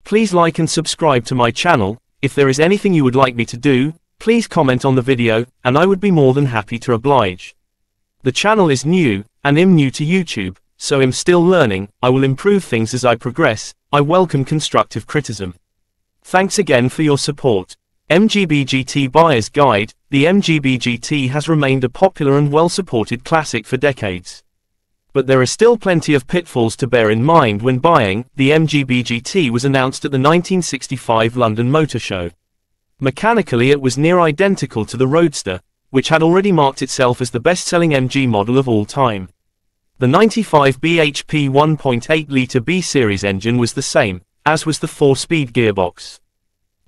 Please like and subscribe to my channel. If there is anything you would like me to do, please comment on the video, and I would be more than happy to oblige. The channel is new, and I'm new to YouTube, so I'm still learning. I will improve things as I progress. I welcome constructive criticism. Thanks again for your support. MGB GT Buyer's Guide. The MGB GT has remained a popular and well-supported classic for decades. But there are still plenty of pitfalls to bear in mind when buying. The MGB GT was announced at the 1965 London Motor Show. Mechanically it was near identical to the Roadster, which had already marked itself as the best-selling MG model of all time. The 95 bhp 1.8-litre B-Series engine was the same, as was the 4-speed gearbox.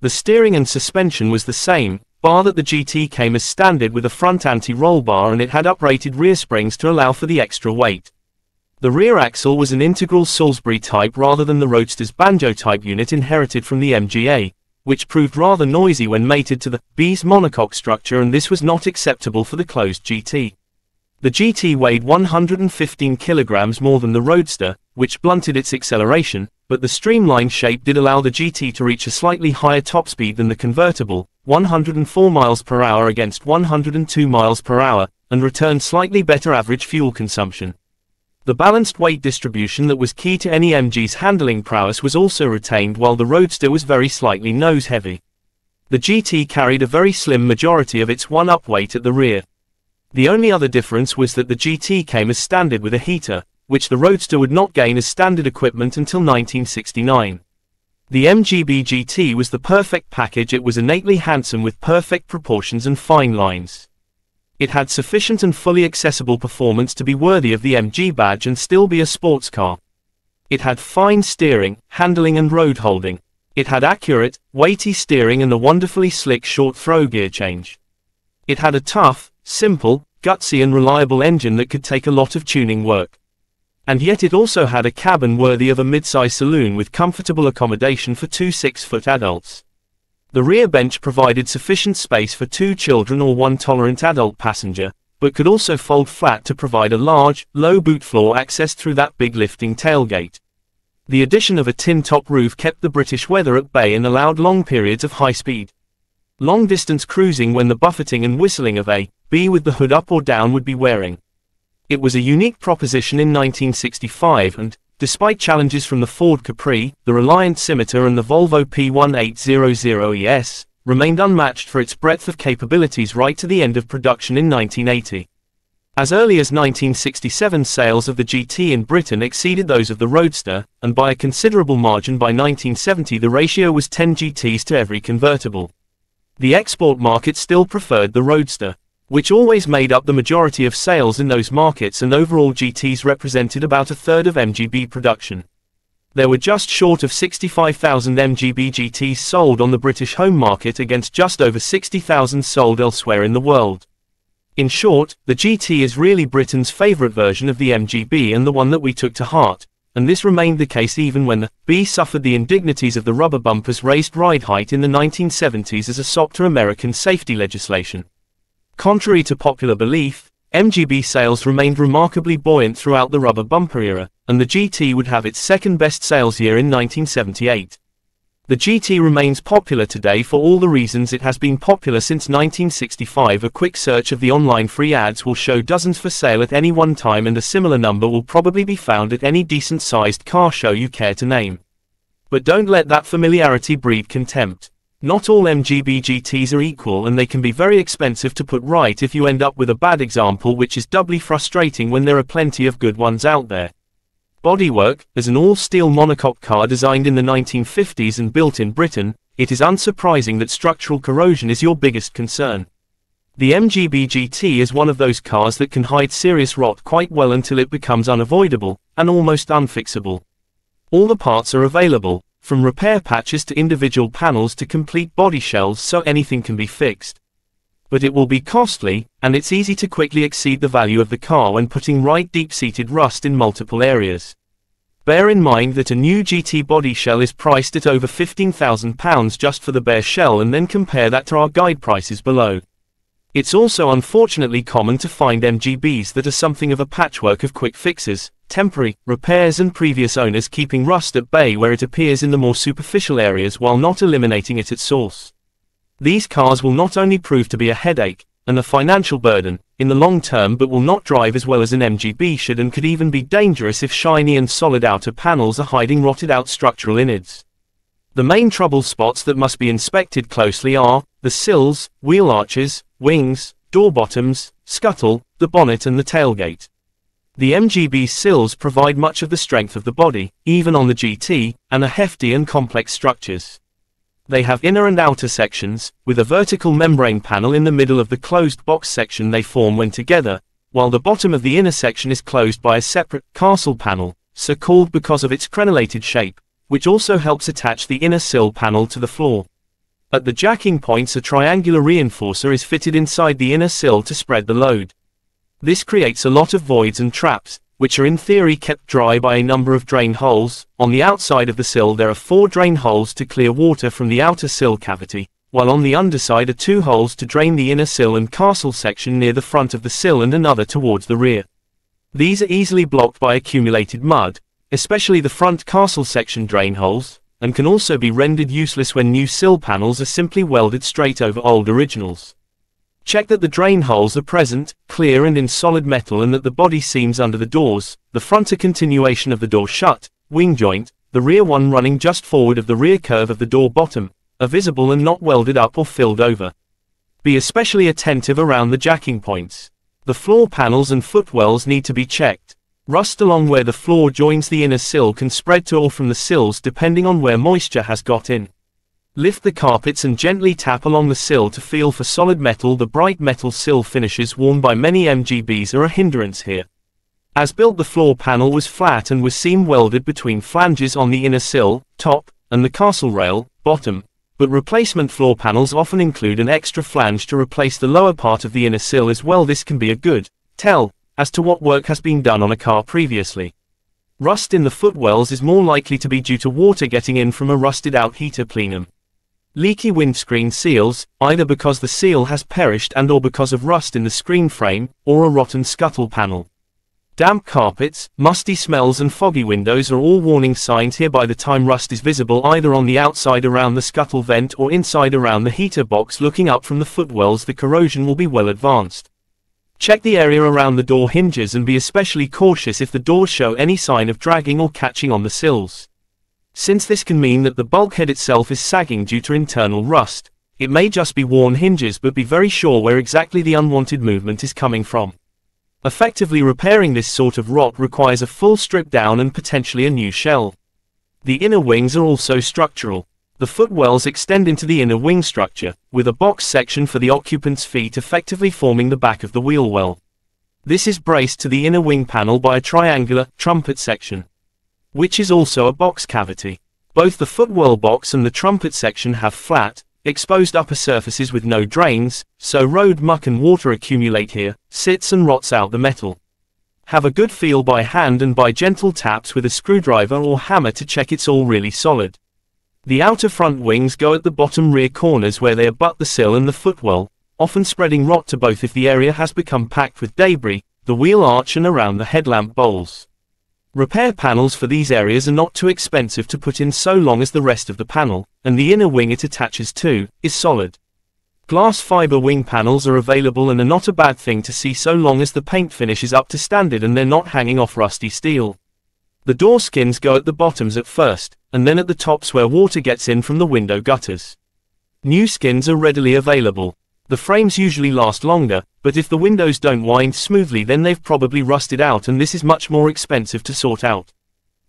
The steering and suspension was the same, bar that the GT came as standard with a front anti-roll bar and it had uprated rear springs to allow for the extra weight. The rear axle was an integral Salisbury type rather than the Roadster's banjo type unit inherited from the MGA, which proved rather noisy when mated to the B's monocoque structure, and this was not acceptable for the closed GT. The GT weighed 115 kilograms more than the Roadster, which blunted its acceleration, but the streamlined shape did allow the GT to reach a slightly higher top speed than the convertible, 104 miles per hour against 102 miles per hour, and return slightly better average fuel consumption. The balanced weight distribution that was key to any MG's handling prowess was also retained, while the Roadster was very slightly nose-heavy. The GT carried a very slim majority of its one-up weight at the rear. The only other difference was that the GT came as standard with a heater, which the Roadster would not gain as standard equipment until 1969. The MGB GT was the perfect package. It was innately handsome with perfect proportions and fine lines. It had sufficient and fully accessible performance to be worthy of the MG badge and still be a sports car. It had fine steering, handling and road holding. It had accurate, weighty steering and a wonderfully slick short throw gear change. It had a tough, simple, gutsy and reliable engine that could take a lot of tuning work. And yet it also had a cabin worthy of a mid-size saloon with comfortable accommodation for two 6-foot adults. The rear bench provided sufficient space for 2 children or 1 tolerant adult passenger, but could also fold flat to provide a large, low boot floor access through that big lifting tailgate. The addition of a tin-top roof kept the British weather at bay and allowed long periods of high speed, long-distance cruising when the buffeting and whistling of a B with the hood up or down would be wearing. It was a unique proposition in 1965 and, despite challenges from the Ford Capri, the Reliant Scimitar and the Volvo P1800ES, remained unmatched for its breadth of capabilities right to the end of production in 1980. As early as 1967 sales of the GT in Britain exceeded those of the Roadster, and by a considerable margin by 1970 the ratio was 10 GTs to every convertible. The export market still preferred the Roadster, which always made up the majority of sales in those markets, and overall GTs represented about a third of MGB production. There were just short of 65,000 MGB GTs sold on the British home market against just over 60,000 sold elsewhere in the world. In short, the GT is really Britain's favourite version of the MGB and the one that we took to heart, and this remained the case even when the B suffered the indignities of the rubber bumpers raised ride height in the 1970s as a sop to American safety legislation. Contrary to popular belief, MGB sales remained remarkably buoyant throughout the rubber bumper era, and the GT would have its second best sales year in 1978. The GT remains popular today for all the reasons it has been popular since 1965. A quick search of the online free ads will show dozens for sale at any one time, and a similar number will probably be found at any decent-sized car show you care to name. But don't let that familiarity breed contempt. Not all MGB GTs are equal, and they can be very expensive to put right if you end up with a bad example, which is doubly frustrating when there are plenty of good ones out there. Bodywork. As an all-steel monocoque car designed in the 1950s and built in Britain, it is unsurprising that structural corrosion is your biggest concern. The MGB GT is one of those cars that can hide serious rot quite well until it becomes unavoidable, and almost unfixable. All the parts are available, from repair patches to individual panels to complete body shells, so anything can be fixed. But it will be costly, and it's easy to quickly exceed the value of the car when putting right deep-seated rust in multiple areas. Bear in mind that a new GT body shell is priced at over £15,000 just for the bare shell, and then compare that to our guide prices below. It's also unfortunately common to find MGBs that are something of a patchwork of quick fixes, temporary repairs and previous owners keeping rust at bay where it appears in the more superficial areas while not eliminating it at source. These cars will not only prove to be a headache and a financial burden in the long term, but will not drive as well as an MGB should, and could even be dangerous if shiny and solid outer panels are hiding rotted out structural innards. The main trouble spots that must be inspected closely are the sills, wheel arches, wings, door bottoms, scuttle, the bonnet and the tailgate. The MGB sills provide much of the strength of the body, even on the GT, and are hefty and complex structures. They have inner and outer sections, with a vertical membrane panel in the middle of the closed box section they form when together, while the bottom of the inner section is closed by a separate castle panel, so called because of its crenellated shape, which also helps attach the inner sill panel to the floor. At the jacking points, a triangular reinforcer is fitted inside the inner sill to spread the load. This creates a lot of voids and traps, which are in theory kept dry by a number of drain holes. On the outside of the sill there are 4 drain holes to clear water from the outer sill cavity, while on the underside are 2 holes to drain the inner sill and castle section near the front of the sill and another towards the rear. These are easily blocked by accumulated mud, especially the front castle section drain holes, and can also be rendered useless when new sill panels are simply welded straight over old originals. Check that the drain holes are present, clear and in solid metal, and that the body seams under the doors, the front a continuation of the door shut, wing joint, the rear one running just forward of the rear curve of the door bottom, are visible and not welded up or filled over. Be especially attentive around the jacking points. The floor panels and footwells need to be checked. Rust along where the floor joins the inner sill can spread to or from the sills depending on where moisture has got in. Lift the carpets and gently tap along the sill to feel for solid metal. The bright metal sill finishes worn by many MGBs are a hindrance here. As built, the floor panel was flat and was seam welded between flanges on the inner sill, top, and the castle rail, bottom, but replacement floor panels often include an extra flange to replace the lower part of the inner sill as well. This can be a good tell as to what work has been done on a car previously. Rust in the footwells is more likely to be due to water getting in from a rusted out heater plenum. Leaky windscreen seals, either because the seal has perished and or because of rust in the screen frame, or a rotten scuttle panel. Damp carpets, musty smells and foggy windows are all warning signs here. By the time rust is visible either on the outside around the scuttle vent or inside around the heater box looking up from the footwells, the corrosion will be well advanced. Check the area around the door hinges and be especially cautious if the doors show any sign of dragging or catching on the sills. Since this can mean that the bulkhead itself is sagging due to internal rust, it may just be worn hinges, but be very sure where exactly the unwanted movement is coming from. Effectively repairing this sort of rot requires a full strip down and potentially a new shell. The inner wings are also structural. The footwells extend into the inner wing structure, with a box section for the occupant's feet effectively forming the back of the wheel well. This is braced to the inner wing panel by a triangular trumpet section, which is also a box cavity. Both the footwell box and the trumpet section have flat, exposed upper surfaces with no drains, so road muck and water accumulate here, sits and rots out the metal. Have a good feel by hand and by gentle taps with a screwdriver or hammer to check it's all really solid. The outer front wings go at the bottom rear corners where they abut the sill and the footwell, often spreading rot to both if the area has become packed with debris, the wheel arch and around the headlamp bowls. Repair panels for these areas are not too expensive to put in so long as the rest of the panel, and the inner wing it attaches to, is solid. Glass fiber wing panels are available and are not a bad thing to see so long as the paint finish is up to standard and they're not hanging off rusty steel. The door skins go at the bottoms at first, and then at the tops where water gets in from the window gutters. New skins are readily available. The frames usually last longer, but if the windows don't wind smoothly then they've probably rusted out, and this is much more expensive to sort out.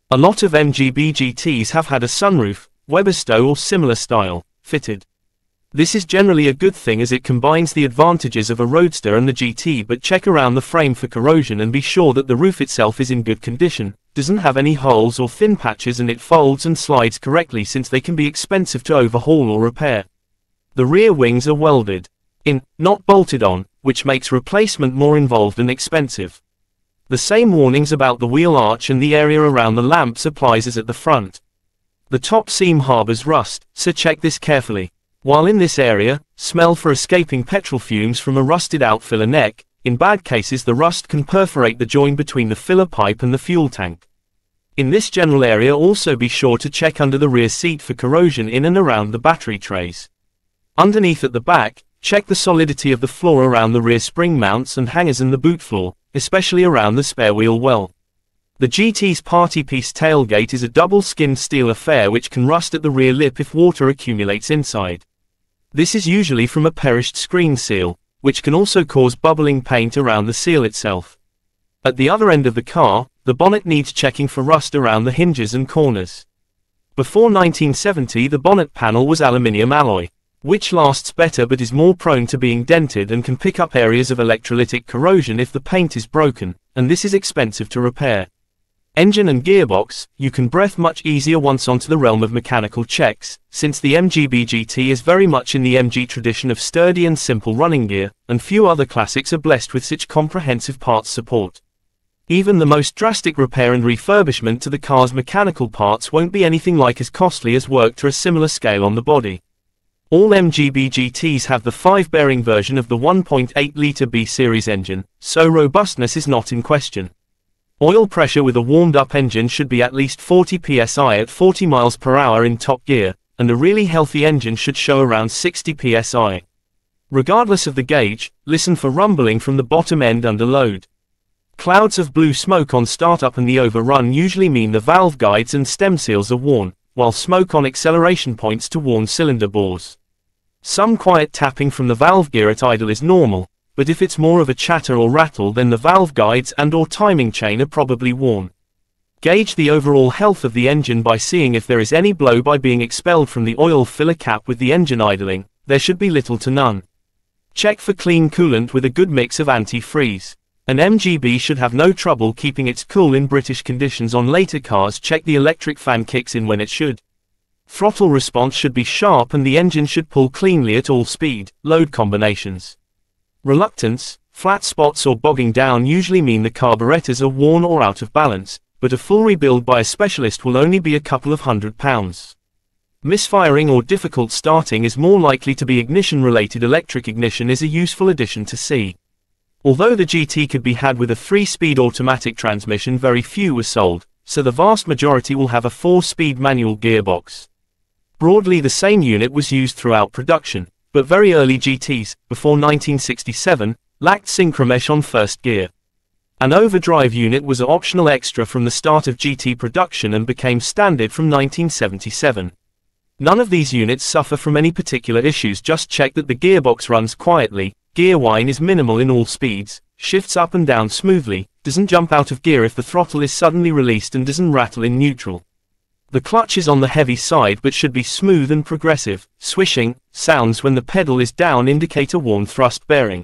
A lot of MGB GTs have had a sunroof, Weberstow or similar style, fitted. This is generally a good thing as it combines the advantages of a Roadster and the GT, but check around the frame for corrosion and be sure that the roof itself is in good condition, doesn't have any holes or thin patches, and it folds and slides correctly, since they can be expensive to overhaul or repair. The rear wings are welded in, not bolted on, which makes replacement more involved and expensive. The same warnings about the wheel arch and the area around the lamps applies as at the front. The top seam harbors rust, so check this carefully. While in this area, smell for escaping petrol fumes from a rusted out filler neck. In bad cases the rust can perforate the join between the filler pipe and the fuel tank. In this general area also be sure to check under the rear seat for corrosion in and around the battery trays. Underneath at the back, check the solidity of the floor around the rear spring mounts and hangers and the boot floor, especially around the spare wheel well. The GT's party piece tailgate is a double-skinned steel affair which can rust at the rear lip if water accumulates inside. This is usually from a perished screen seal, which can also cause bubbling paint around the seal itself. At the other end of the car, the bonnet needs checking for rust around the hinges and corners. Before 1970 the bonnet panel was aluminium alloy, which lasts better but is more prone to being dented and can pick up areas of electrolytic corrosion if the paint is broken, and this is expensive to repair. Engine and gearbox, you can breath much easier once onto the realm of mechanical checks, since the MGB GT is very much in the MG tradition of sturdy and simple running gear, and few other classics are blessed with such comprehensive parts support. Even the most drastic repair and refurbishment to the car's mechanical parts won't be anything like as costly as work to a similar scale on the body. All MGB GTs have the 5-bearing version of the 1.8-litre B-series engine, so robustness is not in question. Oil pressure with a warmed-up engine should be at least 40 psi at 40 miles per hour in top gear, and a really healthy engine should show around 60 psi. Regardless of the gauge, listen for rumbling from the bottom end under load. Clouds of blue smoke on startup and the overrun usually mean the valve guides and stem seals are worn, while smoke on acceleration points to warn cylinder bores. Some quiet tapping from the valve gear at idle is normal, but if it's more of a chatter or rattle then the valve guides and/or timing chain are probably worn. Gauge the overall health of the engine by seeing if there is any blow by being expelled from the oil filler cap with the engine idling. There should be little to none. Check for clean coolant with a good mix of anti-freeze. An MGB should have no trouble keeping its cool in British conditions. On later cars check the electric fan kicks in when it should. Throttle response should be sharp and the engine should pull cleanly at all speed, load combinations. Reluctance, flat spots or bogging down usually mean the carburetors are worn or out of balance, but a full rebuild by a specialist will only be a couple of £100. Misfiring or difficult starting is more likely to be ignition-related. Electric ignition is a useful addition to see. Although the GT could be had with a 3-speed automatic transmission, very few were sold, so the vast majority will have a 4-speed manual gearbox. Broadly the same unit was used throughout production, but very early GTs, before 1967, lacked synchromesh on first gear. An overdrive unit was an optional extra from the start of GT production and became standard from 1977. None of these units suffer from any particular issues. Just check that the gearbox runs quietly, gear whine is minimal in all speeds, shifts up and down smoothly, doesn't jump out of gear if the throttle is suddenly released, and doesn't rattle in neutral. The clutch is on the heavy side but should be smooth and progressive. Swishing sounds when the pedal is down indicate a worn thrust bearing.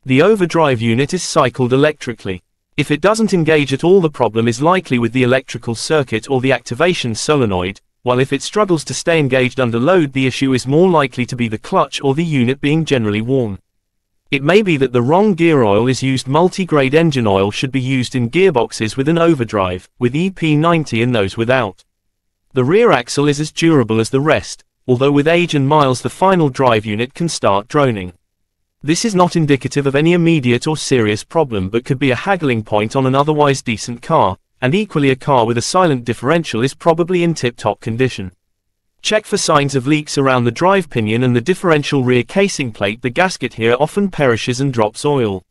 The overdrive unit is cycled electrically. If it doesn't engage at all, the problem is likely with the electrical circuit or the activation solenoid, while if it struggles to stay engaged under load, the issue is more likely to be the clutch or the unit being generally worn. It may be that the wrong gear oil is used. Multi-grade engine oil should be used in gearboxes with an overdrive, with EP90 and those without. The rear axle is as durable as the rest, although with age and miles the final drive unit can start droning. This is not indicative of any immediate or serious problem, but could be a haggling point on an otherwise decent car, and equally a car with a silent differential is probably in tip-top condition. Check for signs of leaks around the drive pinion and the differential rear casing plate. The gasket here often perishes and drops oil.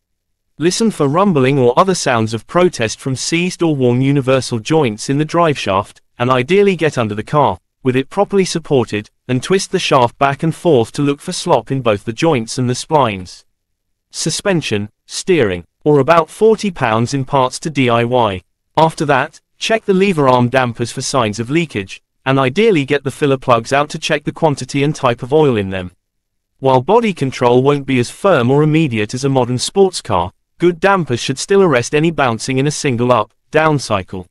Listen for rumbling or other sounds of protest from seized or worn universal joints in the driveshaft, and ideally get under the car, with it properly supported, and twist the shaft back and forth to look for slop in both the joints and the splines. Suspension, steering, or about £40 in parts to DIY. After that, check the lever arm dampers for signs of leakage, and ideally get the filler plugs out to check the quantity and type of oil in them. While body control won't be as firm or immediate as a modern sports car, good dampers should still arrest any bouncing in a single up-down cycle.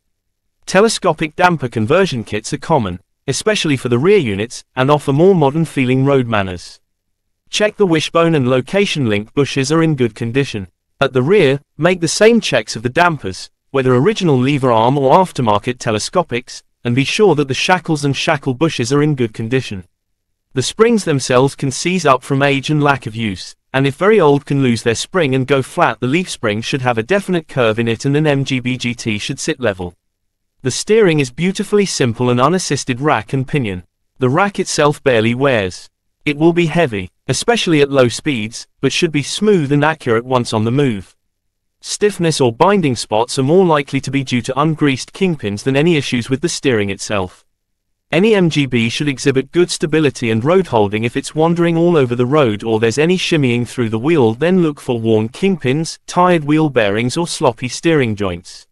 Telescopic damper conversion kits are common, especially for the rear units, and offer more modern-feeling road manners. Check the wishbone and location link bushes are in good condition. At the rear, make the same checks of the dampers, whether original lever arm or aftermarket telescopics, and be sure that the shackles and shackle bushes are in good condition. The springs themselves can seize up from age and lack of use, and if very old can lose their spring and go flat. The leaf spring should have a definite curve in it and an MGB GT should sit level. The steering is beautifully simple and unassisted rack and pinion. The rack itself barely wears. It will be heavy, especially at low speeds, but should be smooth and accurate once on the move. Stiffness or binding spots are more likely to be due to ungreased kingpins than any issues with the steering itself. Any MGB should exhibit good stability and road holding. If it's wandering all over the road or there's any shimmying through the wheel, then look for worn kingpins, tired wheel bearings or sloppy steering joints.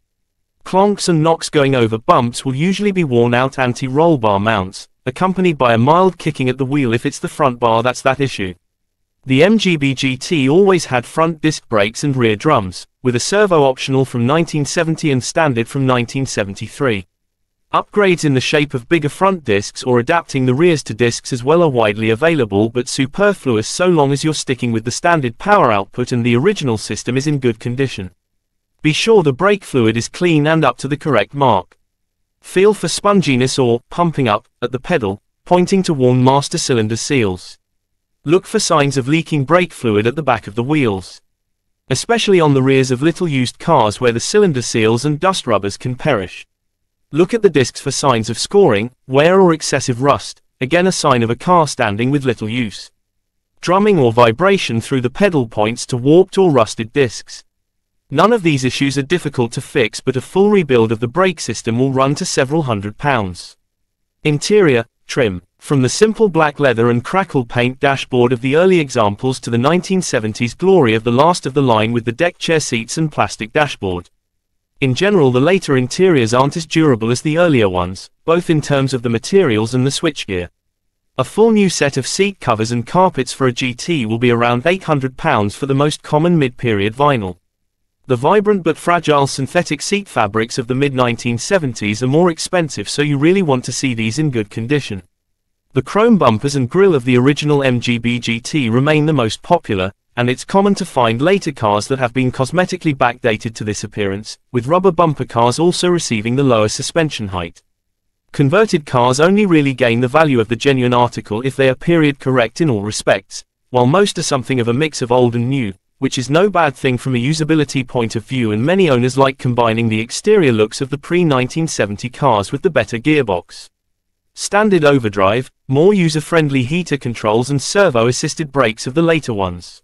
Clonks and knocks going over bumps will usually be worn out anti-roll bar mounts, accompanied by a mild kicking at the wheel. If it's the front bar that's that issue. The MGB GT always had front disc brakes and rear drums, with a servo optional from 1970 and standard from 1973. Upgrades in the shape of bigger front discs or adapting the rears to discs as well are widely available but superfluous so long as you're sticking with the standard power output and the original system is in good condition. Be sure the brake fluid is clean and up to the correct mark. Feel for sponginess or pumping up at the pedal, pointing to worn master cylinder seals. Look for signs of leaking brake fluid at the back of the wheels, especially on the rears of little used cars where the cylinder seals and dust rubbers can perish. Look at the discs for signs of scoring, wear or excessive rust, again a sign of a car standing with little use. Drumming or vibration through the pedal points to warped or rusted discs. None of these issues are difficult to fix, but a full rebuild of the brake system will run to several £100. Interior, trim. From the simple black leather and crackle paint dashboard of the early examples to the 1970s glory of the last of the line with the deck chair seats and plastic dashboard. In general, the later interiors aren't as durable as the earlier ones, both in terms of the materials and the switchgear. A full new set of seat covers and carpets for a GT will be around £800 for the most common mid-period vinyl. The vibrant but fragile synthetic seat fabrics of the mid-1970s are more expensive, so you really want to see these in good condition. The chrome bumpers and grille of the original MGB GT remain the most popular, and it's common to find later cars that have been cosmetically backdated to this appearance, with rubber bumper cars also receiving the lower suspension height. Converted cars only really gain the value of the genuine article if they are period correct in all respects, while most are something of a mix of old and new, which is no bad thing from a usability point of view, and many owners like combining the exterior looks of the pre-1970 cars with the better gearbox, standard overdrive, more user-friendly heater controls and servo-assisted brakes of the later ones.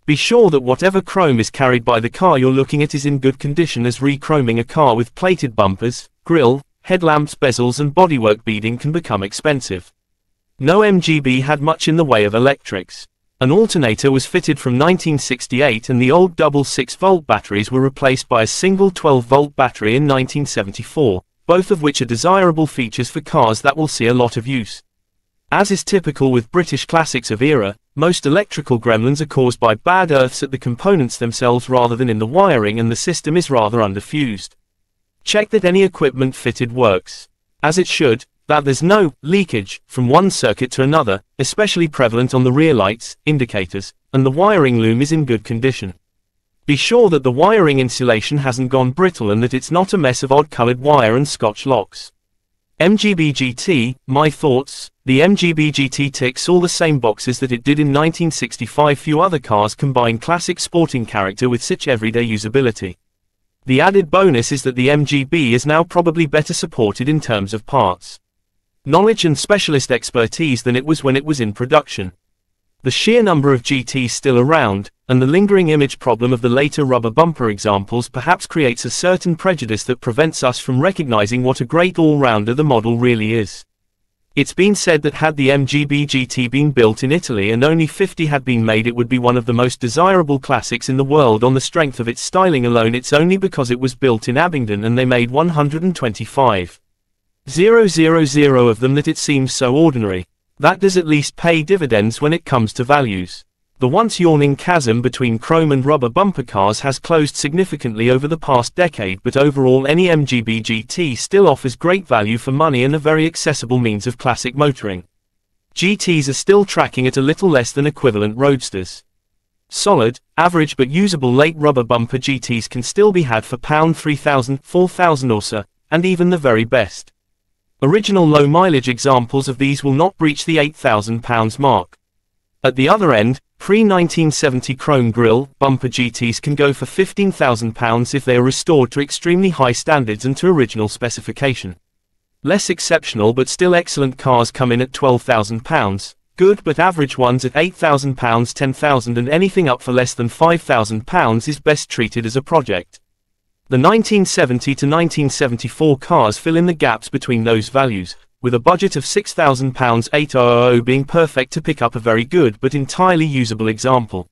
Be sure that whatever chrome is carried by the car you're looking at is in good condition, as re-chroming a car with plated bumpers, grille, headlamps, bezels and bodywork beading can become expensive. No MGB had much in the way of electrics. An alternator was fitted from 1968 and the old double 6-volt batteries were replaced by a single 12-volt battery in 1974, both of which are desirable features for cars that will see a lot of use. As is typical with British classics of era, most electrical gremlins are caused by bad earths at the components themselves rather than in the wiring, and the system is rather underfused. Check that any equipment fitted works as it should, that there's no leakage from one circuit to another, especially prevalent on the rear lights, indicators, and the wiring loom is in good condition. Be sure that the wiring insulation hasn't gone brittle and that it's not a mess of odd-colored wire and Scotch locks. MGB GT, my thoughts. The MGB GT ticks all the same boxes that it did in 1965. Few other cars combine classic sporting character with such everyday usability. The added bonus is that the MGB is now probably better supported in terms of parts, knowledge and specialist expertise than it was when it was in production. The sheer number of GTs still around, and the lingering image problem of the later rubber bumper examples perhaps creates a certain prejudice that prevents us from recognizing what a great all-rounder the model really is. It's been said that had the MGB GT been built in Italy and only 50 had been made, it would be one of the most desirable classics in the world on the strength of its styling alone. It's only because it was built in Abingdon and they made 125,000 of them that it seems so ordinary. That does at least pay dividends when it comes to values. The once yawning chasm between chrome and rubber bumper cars has closed significantly over the past decade, but overall any MGB GT still offers great value for money and a very accessible means of classic motoring. GTs are still tracking at a little less than equivalent roadsters. Solid, average but usable late rubber bumper GTs can still be had for £3,000, £4,000 or so, and even the very best. Original low mileage examples of these will not breach the £8,000 mark. At the other end, pre-1970 chrome grille bumper GTs can go for £15,000 if they are restored to extremely high standards and to original specification. Less exceptional but still excellent cars come in at £12,000, good but average ones at £8,000, £10,000, and anything up for less than £5,000 is best treated as a project. The 1970 to 1974 cars fill in the gaps between those values, with a budget of £6,000. 8000 being perfect to pick up a very good but entirely usable example.